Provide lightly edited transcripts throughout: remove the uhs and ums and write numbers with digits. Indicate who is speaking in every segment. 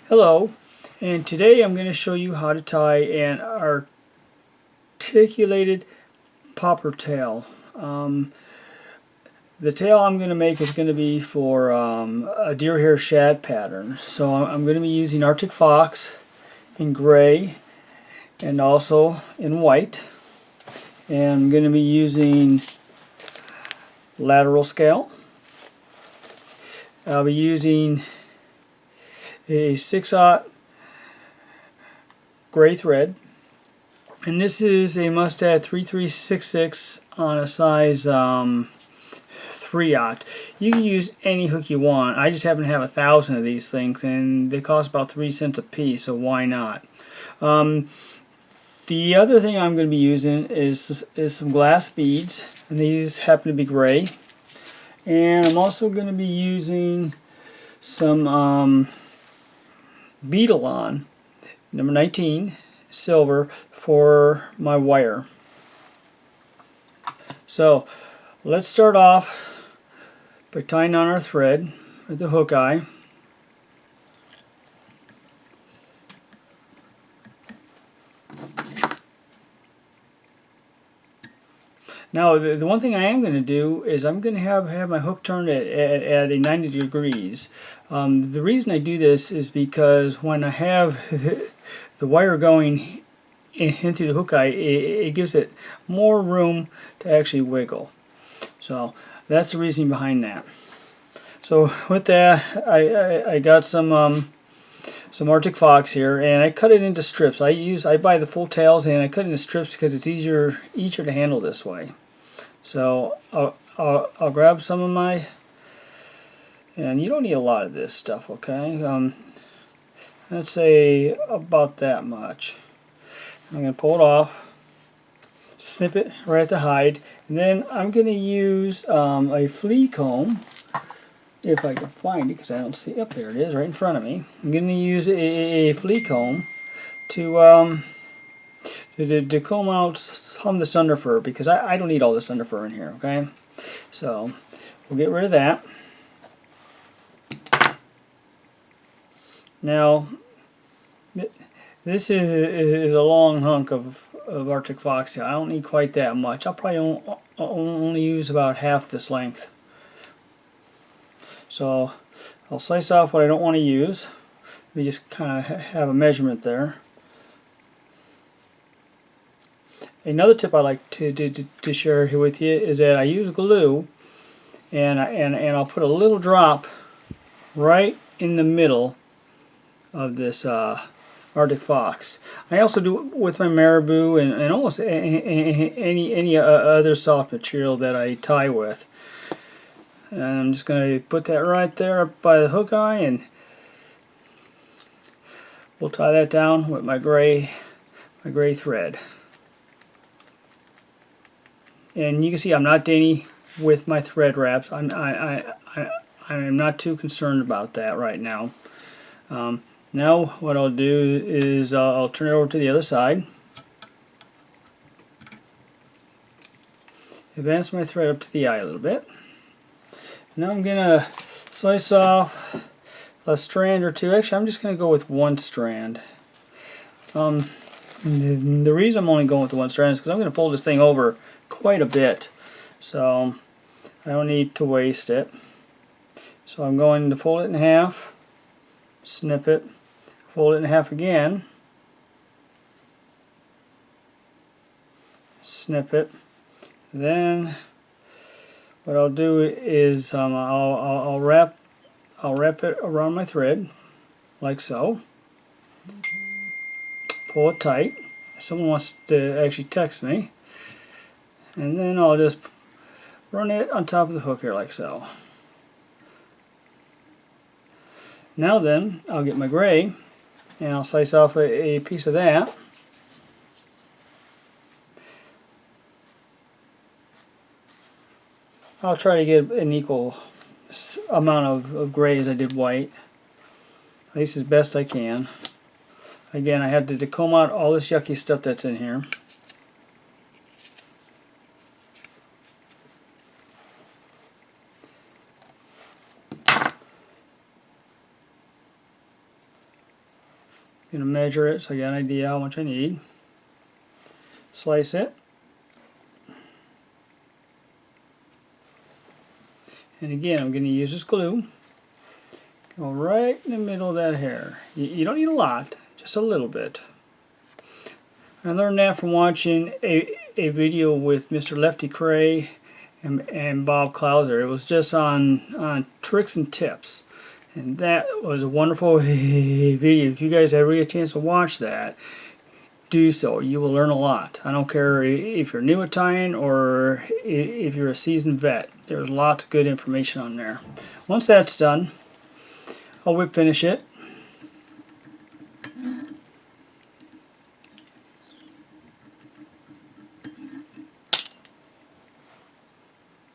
Speaker 1: Hello, and today I'm going to show you how to tie an articulated popper tail. The tail I'm going to make is going to be for a deer hair shad pattern. So I'm going to be using Arctic Fox in gray and also in white. And I'm going to be using lateral scale. I'll be using a 6/0 gray thread, and this is a Mustad 3366 on a size 3/0. You can use any hook you want. I just happen to have 1,000 of these things, and they cost about 3 cents a piece, so why not? The other thing I'm going to be using is some glass beads, and these happen to be gray. And I'm also going to be using some Beadalon number 19 silver for my wire. So let's start off by tying on our thread with the hook eye. Now the one thing I am going to do is I'm going to have my hook turned at a 90 degrees. The reason I do this is because when I have the wire going in through the hook eye, it gives it more room to actually wiggle. So that's the reason behind that. So with that, I got some Arctic Fox here, and I cut it into strips. I buy the full tails, and I cut it into strips because it's easier to handle this way. So I'll grab some of my, and you don't need a lot of this stuff, okay? Let's say about that much. I'm going to pull it off, snip it right at the hide, and then I'm going to use a flea comb, if I can find it, because I don't see. Up there it is, right in front of me. I'm going to use a flea comb to comb out some of this underfur, because I don't need all this underfur in here, okay? So we'll get rid of that. Now this is a long hunk of Arctic Fox here. I don't need quite that much. I'll probably only use about half this length. So I'll slice off what I don't want to use. We just kind of have a measurement there. Another tip I like to share here with you is that I use glue, and I'll put a little drop right in the middle of this Arctic Fox. I also do it with my marabou and almost any other soft material that I tie with. And I'm just going to put that right there up by the hook eye, and we'll tie that down with my gray thread. And you can see I'm not dainty with my thread wraps. I'm not too concerned about that right now. Now what I'll do is I'll turn it over to the other side. Advance my thread up to the eye a little bit. Now I'm going to slice off a strand or two. Actually, I'm just going to go with one strand. The reason I'm only going with the one strand is because I'm going to fold this thing over quite a bit. So I don't need to waste it. So I'm going to fold it in half, snip it, fold it in half again, snip it. Then what I'll do is I'll wrap it around my thread like so. Pull it tight. If someone wants to actually text me, and then I'll just run it on top of the hook here like so. Now then, I'll get my gray, and I'll slice off a piece of that. I'll try to get an equal amount of gray as I did white, at least as best I can. Again, I had to comb out all this yucky stuff that's in here. Gonna measure it so I got an idea how much I need. Slice it. And again, I'm going to use this glue. Go right in the middle of that hair. You don't need a lot, just a little bit. I learned that from watching a video with Mr. Lefty Kreh and Bob Clouser. It was just on tricks and tips. And that was a wonderful video. If you guys ever get a chance to watch that, do so. You will learn a lot. I don't care if you're new at tying or if you're a seasoned vet. There's lots of good information on there. Once that's done, I'll whip finish it.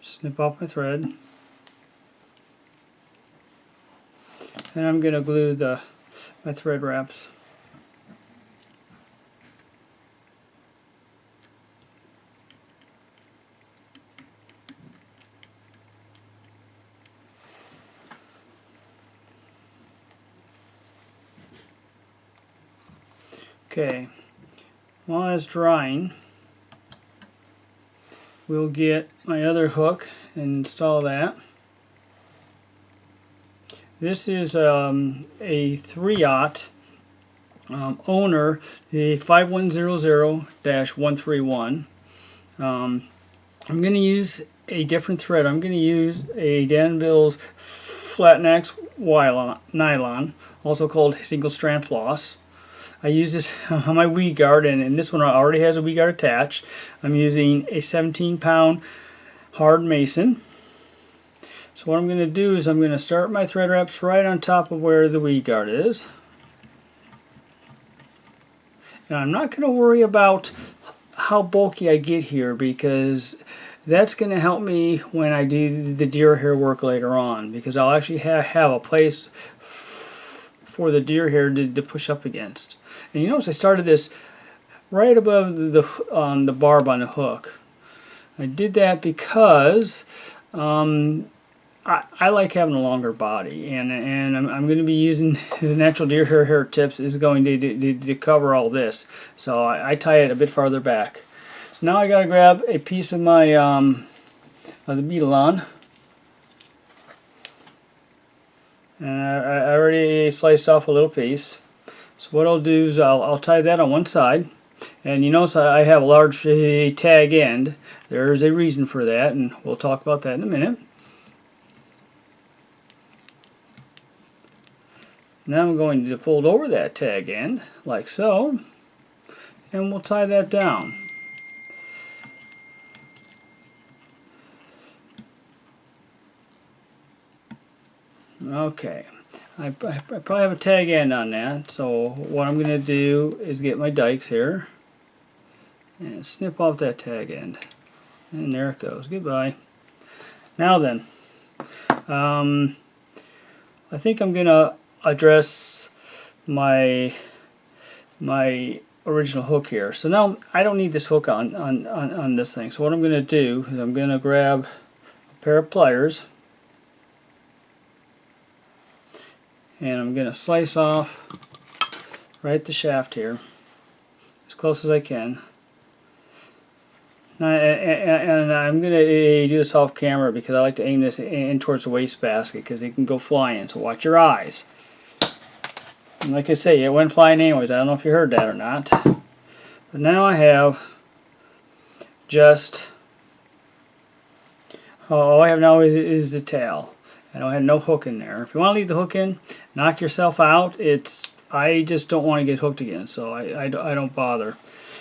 Speaker 1: Snip off my thread. And I'm going to glue my thread wraps. Okay, while it's drying, we'll get my other hook and install that. This is a 3/0 owner, the 5100-131. I'm going to use a different thread. I'm going to use a Danville's Flatnax nylon, also called single strand floss. I use this on my weed guard, and this one already has a weed guard attached. I'm using a 17-pound hard mason. So what I'm going to do is I'm going to start my thread wraps right on top of where the weed guard is. And I'm not going to worry about how bulky I get here, because that's going to help me when I do the deer hair work later on, because I'll actually have a place for the deer hair to push up against. And you notice I started this right above the barb on the hook. I did that because I like having a longer body, and I'm going to be using the natural deer hair tips is going to cover all this. So I tie it a bit farther back. So now I got to grab a piece of my of the Beadalon. And I already sliced off a little piece. So what I'll do is I'll tie that on one side. And you notice I have a large tag end. There's a reason for that, and we'll talk about that in a minute. Now I'm going to fold over that tag end, like so, and we'll tie that down. Okay, I probably have a tag end on that, so what I'm going to do is get my dikes here and snip off that tag end. And there it goes. Goodbye. Now then, I think I'm going to address my original hook here. So now I don't need this hook on this thing. So what I'm going to do is I'm going to grab a pair of pliers, and I'm going to slice off right at the shaft here as close as I can. And I'm going to do this off camera because I like to aim this in towards the wastebasket because it can go flying, so watch your eyes. And like I say, it went flying anyways. I don't know if you heard that or not. But now I have just, all I have now is the tail. I don't have no hook in there. If you want to leave the hook in, knock yourself out. I just don't want to get hooked again, so I don't bother.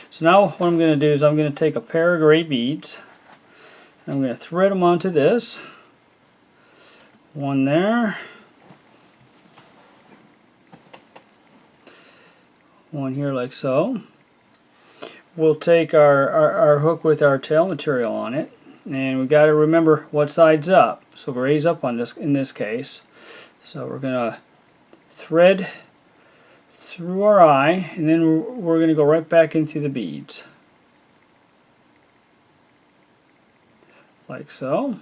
Speaker 1: So now what I'm going to do is I'm going to take a pair of gray beads. I'm going to thread them onto this. One there. One here like so. We'll take our hook with our tail material on it. And we've got to remember what side's up. So gray's up on this in this case. So we're going to thread through our eye, and then we're going to go right back into the beads. Like so.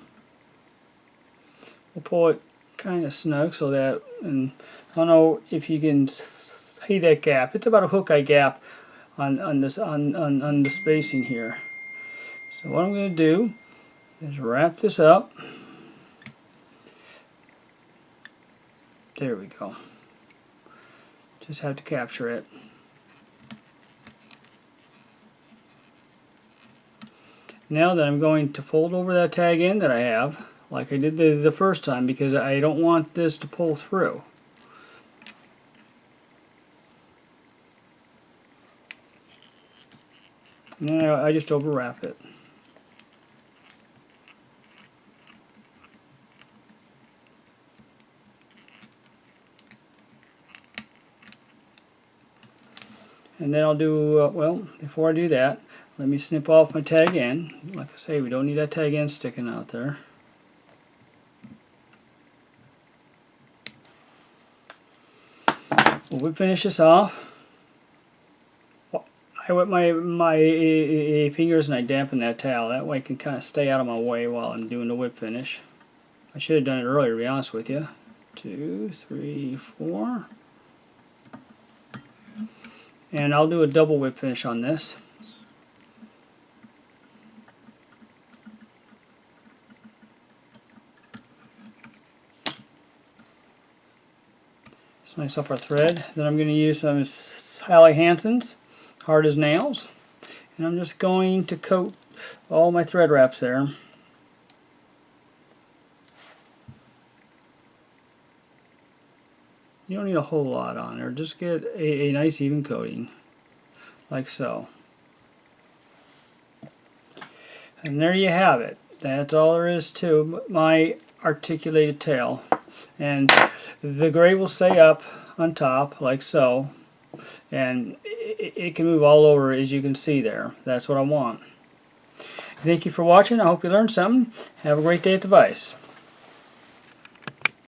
Speaker 1: We'll pull it kind of snug so that, and I don't know if you can hey that gap. It's about a hook eye gap on this on the spacing here. So what I'm going to do is wrap this up. There we go. Just have to capture it. Now that I'm going to fold over that tag end that I have, like I did the first time, because I don't want this to pull through. Now I just overwrap it. And then I'll do, well, before I do that, let me snip off my tag end. Like I say, we don't need that tag end sticking out there. We'll finish this off. I wet my fingers and I dampen that towel. That way it can kind of stay out of my way while I'm doing the whip finish. I should have done it earlier, to be honest with you. 2, 3, 4. And I'll do a double whip finish on this. Slice off our thread. Then I'm going to use some Sally Hansen's Hard as Nails. And I'm just going to coat all my thread wraps there. You don't need a whole lot on there. Just get a nice even coating, like so. And there you have it. That's all there is to my articulated tail. And the gray will stay up on top, like so. And it can move all over, as you can see there. That's what I want. Thank you for watching. I hope you learned something. Have a great day at the vise.